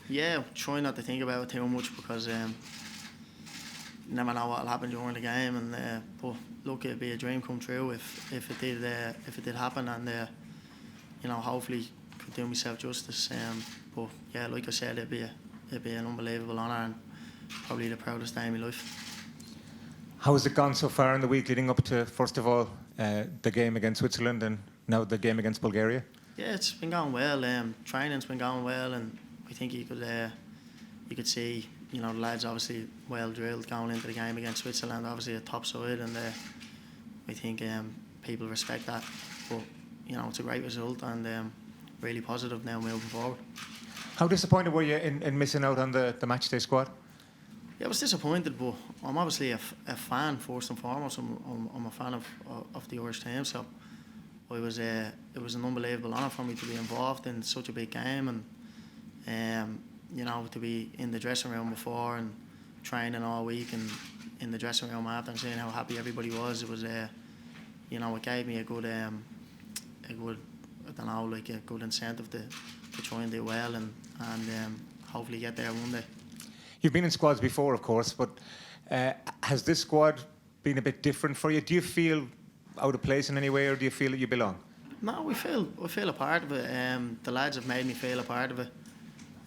Yeah, try not to think about it too much because you never know what'll happen during the game. And but look, it'd be a dream come true if it did happen, and hopefully could do myself justice. But yeah, like I said, it'd be an unbelievable honour and probably the proudest day of my life. How has it gone so far in the week leading up to, first of all, the game against Switzerland and now the game against Bulgaria? Yeah, it's been going well. Training's been going well, and I think you could see, the lads obviously well drilled going into the game against Switzerland. Obviously a top side, and I think people respect that. But it's a great result and really positive now moving forward. How disappointed were you in missing out on the matchday squad? Yeah, I was disappointed, but I'm obviously a fan first and foremost. I'm a fan of the Irish team, so it was an unbelievable honour for me to be involved in such a big game, and to be in the dressing room before and training all week, and in the dressing room after, and seeing how happy everybody was. It was it gave me a good incentive to try and do well and hopefully get there one day. You've been in squads before, of course, but has this squad been a bit different for you? Do you feel out of place in any way, or do you feel that you belong? No, I feel a part of it. The lads have made me feel a part of it.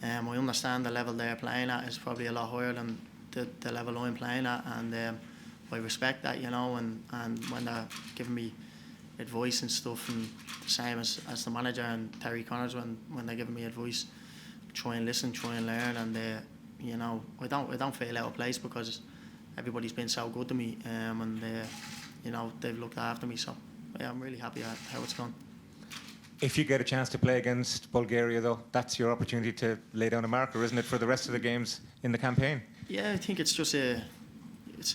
I understand the level they're playing at is probably a lot higher than the level I'm playing at, and I respect that, and when they're giving me advice and stuff, and the same as the manager and Terry Connors when they're giving me advice, try and listen, try and learn, and I don't feel out of place because everybody's been so good to me, and they've looked after me. So yeah, I'm really happy at how it's gone. If you get a chance to play against Bulgaria, though, that's your opportunity to lay down a marker, isn't it, for the rest of the games in the campaign? Yeah, I think it's just a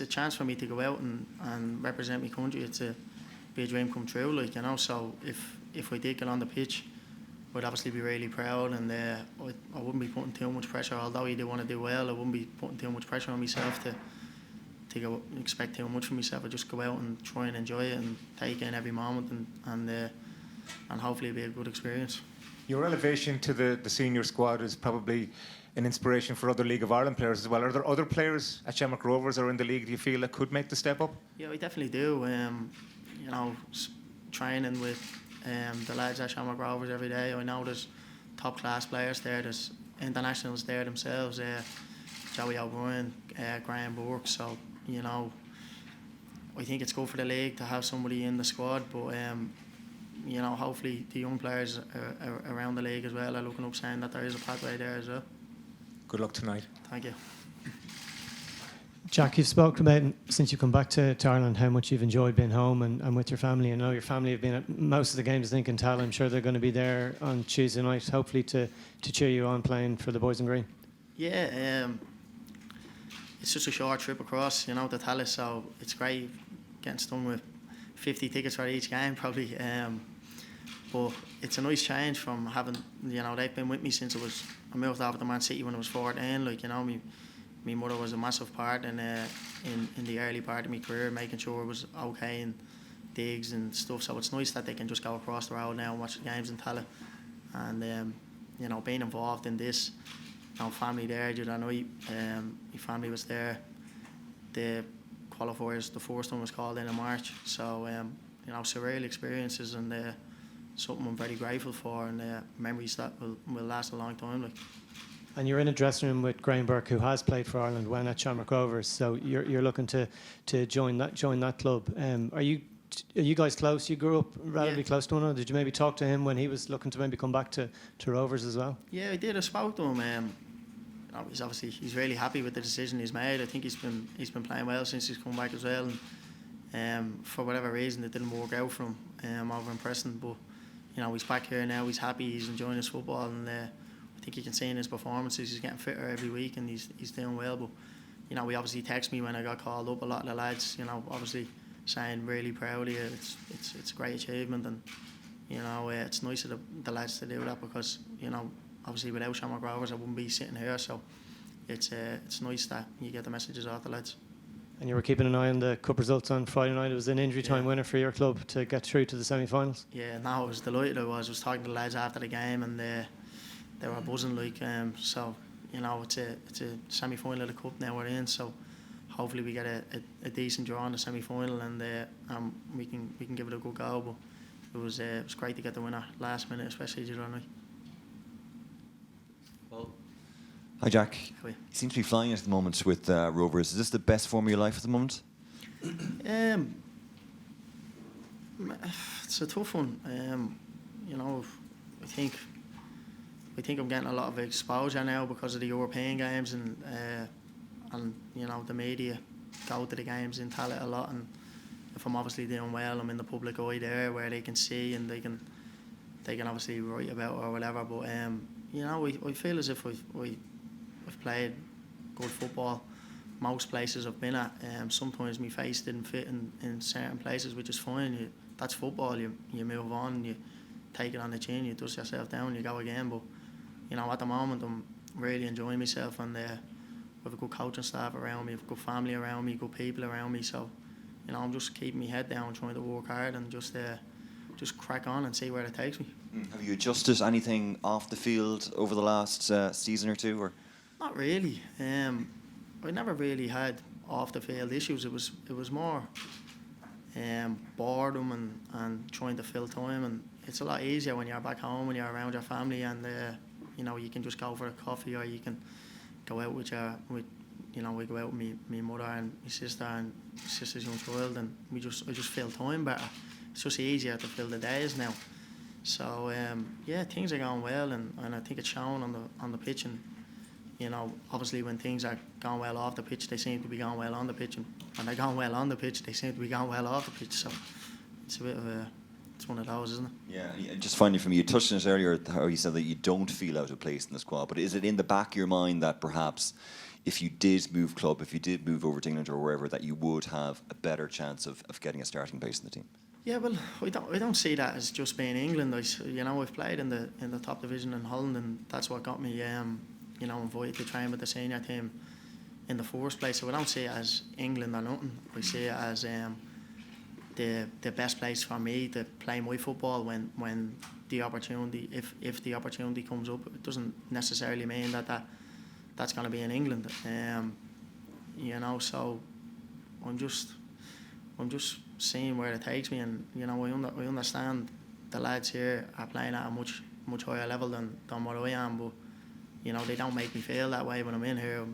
chance for me to go out and represent my country. It's be a dream come true, So if I did get on the pitch, I'd obviously be really proud, and I wouldn't be putting too much pressure. Although I do want to do well, I wouldn't be putting too much pressure on myself to expect too much from myself. I just go out and try and enjoy it and take in every moment, and hopefully it'll be a good experience. Your elevation to the senior squad is probably an inspiration for other League of Ireland players as well. Are there other players at Shamrock Rovers or in the league, do you feel, that could make the step up? Yeah, I definitely do. Training with the lads at Shamrock Rovers every day, I know there's top class players there, there's internationals there themselves, Joey O'Brien, Graham Burke, so I think it's good for the league to have somebody in the squad, but hopefully the young players around the league as well are looking up, saying that there is a pathway there as well. Good luck tonight. Thank you. Jack, you've spoken about, since you come back to Ireland, how much you've enjoyed being home and with your family. I know your family have been at most of the games, I think, in Tala. I'm sure they're going to be there on Tuesday night, hopefully to cheer you on playing for the boys in green. Yeah, it's just a short trip across, to Tala, so it's great getting stung with 50 tickets for each game, probably. But it's a nice change from having, they've been with me since I moved over to Man City when I was 14, my mother was a massive part in the early part of my career, making sure it was okay and digs and stuff. So it's nice that they can just go across the road now and watch the games in Tala. And being involved in this, family there the other night, my family was there. The qualifiers, the first one was called in March. So surreal experiences, and something I'm very grateful for, and memories that will last a long time. And you're in a dressing room with Graham Burke, who has played for Ireland when at Shamrock Rovers. So you're looking to join that club. Are you guys close? You grew up relatively close to one another. Did you maybe talk to him when he was looking to maybe come back to Rovers as well? Yeah, I did. I spoke to him. He's really happy with the decision he's made. I think he's been playing well since he's come back as well. And for whatever reason, it didn't work out for him over in Preston. But he's back here now. He's happy. He's enjoying his football, and I think you can see in his performances he's getting fitter every week, and he's doing well. But he obviously texted me when I got called up. A lot of the lads, obviously saying really proud of you. It's a great achievement, and it's nice of the lads to do that, because obviously without Shamrock Rovers I wouldn't be sitting here. So it's nice that you get the messages off the lads. And you were keeping an eye on the cup results on Friday night. It was an injury time winner for your club to get through to the semi-finals. Yeah, no, I was delighted. I was talking to the lads after the game, and they were buzzing, so you know, it's a semi-final of the cup now we're in, so hopefully we get a decent draw in the semi-final, and we can give it a good go. But it was great to get the winner last minute, especially the other night. Well, hi Jack. How are you? You seem to be flying at the moment with Rovers. Is this the best form of your life at the moment? It's a tough one. You know, I think I'm getting a lot of exposure now because of the European games, and you know, the media go to the games and tell it a lot, and if I'm obviously doing well, I'm in the public eye there where they can see and they can obviously write about it or whatever. But you know, I feel as if I've played good football most places I've been at. Sometimes my face didn't fit in certain places, which is fine. That's football. You move on, you take it on the chin, you dust yourself down, you go again. But you know, at the moment I'm really enjoying myself, and we have a good coaching staff around me, a good family around me, good people around me. So you know, I'm just keeping my head down, trying to work hard, and just crack on and see where it takes me. Have you adjusted anything off the field over the last season or two, or? Not really. I never really had off the field issues. It was more boredom and trying to fill time, and it's a lot easier when you're back home, when you're around your family, and you know, you can just go for a coffee, or you can go out with you know, we go out with my mother and my sister and my sister's young child, and I just fill time better. It's just easier to fill the days now. So yeah, things are going well, and I think it's shown on the pitch. And you know, obviously when things are going well off the pitch, they seem to be going well on the pitch, and when they're going well on the pitch, they seem to be going well off the pitch. So it's a bit of it's one of those, isn't it? Yeah, just finally from you touched on it earlier, how you said that you don't feel out of place in the squad, but is it in the back of your mind that perhaps if you did move club, if you did move over to England or wherever, that you would have a better chance of getting a starting place in the team? Yeah, well, I don't see that as just being England. You know, I've played in the top division in Holland, and that's what got me you know, invited to train with the senior team in the first place. So I don't see it as England or nothing. I see it as the best place for me to play my football when the opportunity, if the opportunity comes up. It doesn't necessarily mean that's going to be in England. You know, so I'm just seeing where it takes me, and you know, I understand the lads here are playing at a much higher level than what I am, but you know, they don't make me feel that way when I'm in here.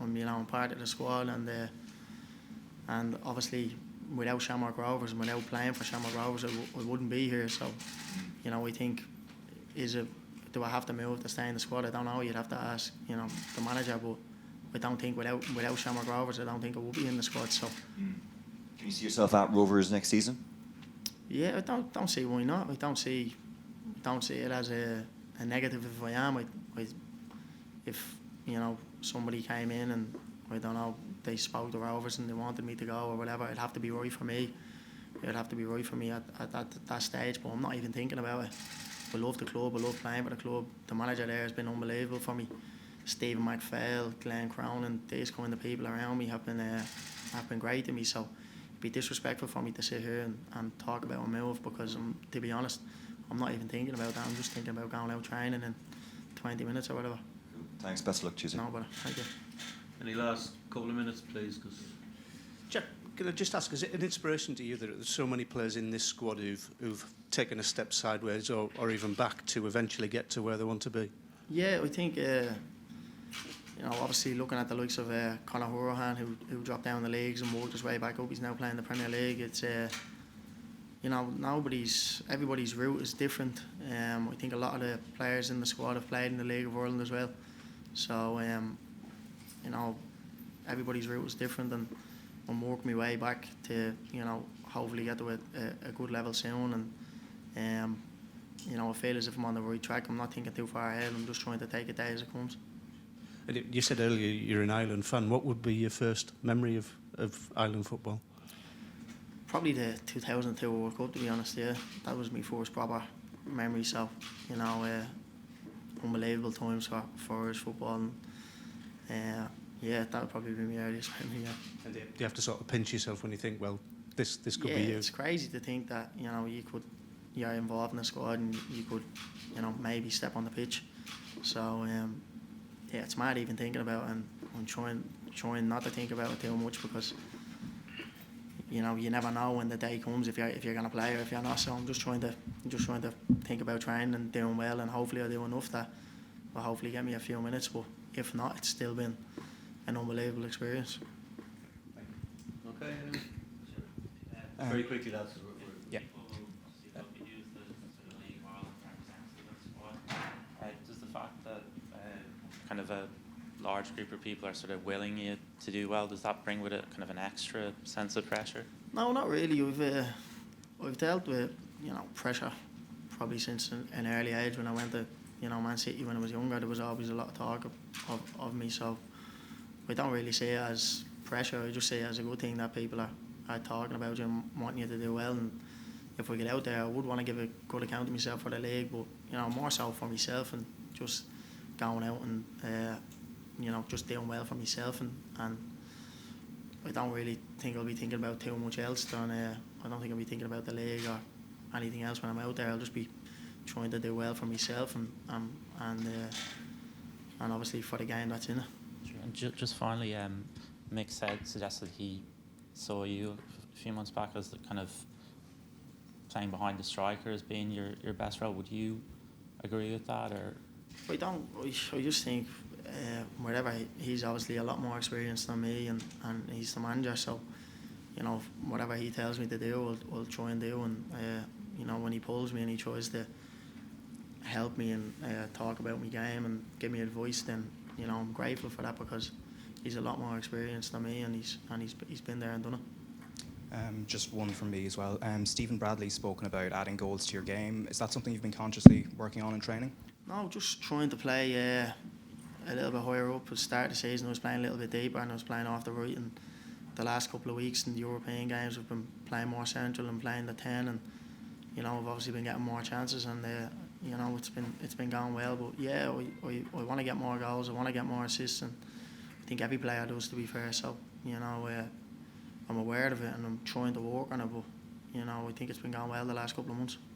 I'm you know, I'm part of the squad, and obviously without Shamrock Rovers and without playing for Shamrock Rovers, I wouldn't be here. So you know, I think, do I have to move to stay in the squad? I don't know. You'd have to ask, you know, the manager. But I don't think without Shamrock Rovers, I don't think I would be in the squad. So. Can you see yourself at Rovers next season? Yeah, I don't see why not. I don't see it as a negative if I am. If you know, somebody came in and I don't know, they spoke to Rovers and they wanted me to go or whatever, it'd have to be right for me. It'd have to be right for me at that stage. But I'm not even thinking about it. I love the club. I love playing for the club. The manager there has been unbelievable for me. Stephen McPhail, Glenn Cronin, these kind of people around me have been great to me. So it'd be disrespectful for me to sit here and talk about a move, because to be honest, I'm not even thinking about that. I'm just thinking about going out training in 20 minutes or whatever. Thanks, best of luck, Tuesday. No, but thank you. Any last couple of minutes, please? Cause Jack, can I just ask, is it an inspiration to you that there's so many players in this squad who've taken a step sideways or even back to eventually get to where they want to be? Yeah, I think, you know, obviously looking at the likes of Conor Hourhan, who dropped down the leagues and worked his way back up, he's now playing the Premier League. It's, you know, everybody's route is different. I think a lot of the players in the squad have played in the League of Ireland as well. So, you know, everybody's route is different, and I'm working my way back to, you know, hopefully get to a good level soon. And, you know, I feel as if I'm on the right track. I'm not thinking too far ahead. I'm just trying to take it day as it comes. And you said earlier you're an Ireland fan. What would be your first memory of Ireland football? Probably the 2002 World Cup, to be honest. Yeah, that was my first proper memory. So, you know, unbelievable times for Irish football. And, yeah, that would probably be my earliest memory. Yeah. And do you have to sort of pinch yourself when you think, well, this could be you? It's crazy to think that, you know, you're involved in a squad and you could, you know, maybe step on the pitch. So, yeah, it's mad even thinking about it, and I'm trying not to think about it too much, because you know, you never know when the day comes if you're gonna play or if you're not. So I'm just trying to think about training and doing well, and hopefully I do enough that will hopefully get me a few minutes. But if not, it's still been an unbelievable experience. Okay. Very quickly, lads. Yeah. Does the fact that kind of a large group of people are sort of willing you to do well, does that bring with it kind of an extra sense of pressure? No, not really. I've dealt with, you know, pressure probably since an early age. When I went to, you know, Man City when I was younger, there was always a lot of talk of me. So I don't really see it as pressure. I just see it as a good thing that people are talking about you and wanting you to do well. And if we get out there, I would want to give a good account of myself for the league, but you know, more so for myself, and just going out and you know, just doing well for myself, and I don't really think I'll be thinking about too much else. I don't think I'll be thinking about the league or anything else when I'm out there. I'll just be trying to do well for myself and obviously for the game that's in it. Sure. And just finally, Mick suggested he saw you a few months back as the kind of playing behind the striker as being your best role. Would you agree with that, or? I don't. I just think wherever he's obviously a lot more experienced than me, and he's the manager, so you know, whatever he tells me to do, I'll try and do. And you know, when he pulls me and he tries to help me and talk about my game and give me advice, then you know, I'm grateful for that, because he's a lot more experienced than me, and he's been there and done it. Just one from me as well. Stephen Bradley's spoken about adding goals to your game. Is that something you've been consciously working on in training? No, just trying to play a little bit higher up. At the start of the season I was playing a little bit deeper, and I was playing off the right, and the last couple of weeks in the European games I've been playing more central and playing the 10, and you know, I've obviously been getting more chances, and you know, it's been going well. But yeah, I want to get more goals, I want to get more assists, and I think every player does, to be fair. So you know, I'm aware of it and I'm trying to work on it, but you know, I think it's been going well the last couple of months.